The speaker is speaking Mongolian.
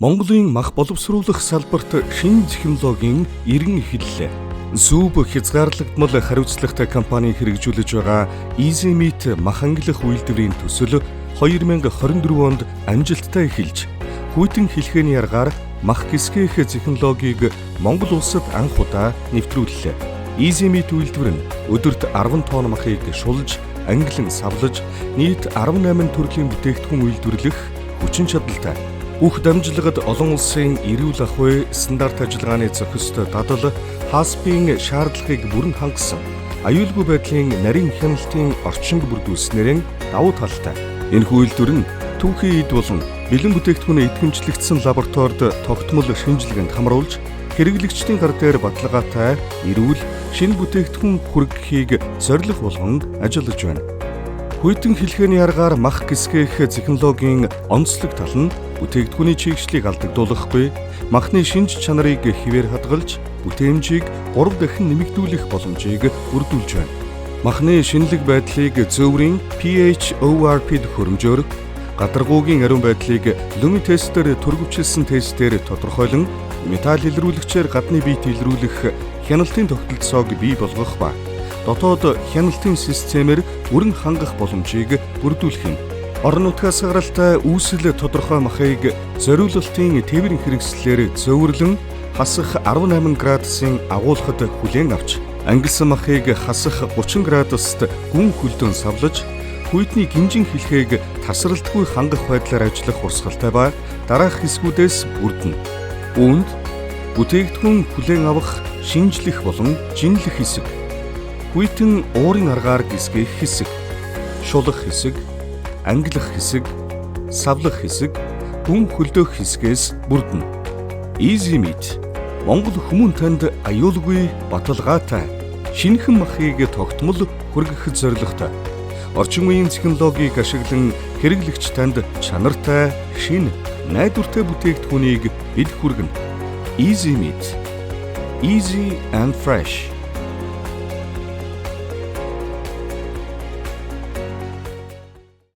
Монголын мах боловсруулах салбарт шинэ технологийн эрен эхэллээ. Зүб хязгаарлагдмал хариуцлагатай компани хэрэгжүүлж байгаа EasyMeat мах ангилах үйлдвэрийн төсөл 2024 онд амжилттай эхэлж, хүйтэн хэлхээний аргаар мах гисгэх технологиг Монгол улсад анх удаа нэвтрүүллээ. EasyMeat үйлдвэр нь өдөрт 10 тонн махыг шулж, ангилан савлаж, нийт 18 төрлийн бүтээгдэхүүн үйлдвэрлэх хүчин чадалтай. Бүх дамжлагад олон улсын эрүүл ахуй стандарт ажиллагааны зохист дадал хаспийн шаардлагыг бүрэн хангасан аюулгүй байдлын нарийн хяналтын орчинг бүрдүүлснээр давуу талтай. Энэ үйлдвэр нь түүхийн эд болон бэлэн бүтээгдэхүүнээ идэвхжлэгдсэн лабораторид тогтмол шинжилгээнд хамруулж, хэрэглэгчдийн гар дээр баталгаатай эрүүл шинэ бүтээгдэхүүн хүргэхийг зорилго болгон ажиллаж байна. Хүйтэн хэлхээний аргаар мах гисгэх технологийн онцлог тал нь бүтээгдэхүүний чийгшлийг алдагдуулахгүй, махны шинж чанарыг хэвээр хадгалж, бүтээмжийг 3 дахин нэмэгдүүлэх боломжийг бүрдүүлж байна. Махны шинэлэг байдлыг зөөврийн PHORP хөрөмжөөр, гадаргуугийн ариун байдлыг Lumi тестээр түргөвчилсөн тестээр тодорхойлон, металл илрүүлэгчээр гадны биет илрүүлэх хяналтын тогтолцоог бий болгох ба дотоод хяналтын системээр бүрэн хангах боломжийг бүрдүүлэх юм. Орон нутгаас гаралтай үүсэл тодорхой махыг зориулалтын тээврийн хэрэгслээр зөөврлөн хасах 18 градусын агуулгад хүлээн авч, ангилсан махыг хасах 30 градуст гүн хөлдөөн савлаж, хүйтний гинжин хэлхээг тасралтгүй хангах байдлаар ажиллах урсгалтай ба дараах хэсгүүдээс бүрдэнэ. Үүнд бүтээгдэхүүн хүлээн авах, шинжлэх болон жинлэх хэсэг, хүйтэн уурын аргаар гисгэх хэсэг, шулах хэсэг, ангилах хэсэг, савлах хэсэг, гүн хөлдөөх хэсгээс бүрдэнэ. EasyMeat Монгол хүмүүн танд аюулгүй, баталгаатай, шинэхэн махыг тогтмол хүргэх зорилготой. Орчин үеийн технологиг ашиглан хэрэглэгч танд чанартай, шинэ, найдвартай бүтээгдэхүүнийг бид хүргэнэ. EasyMeat. Easy and fresh.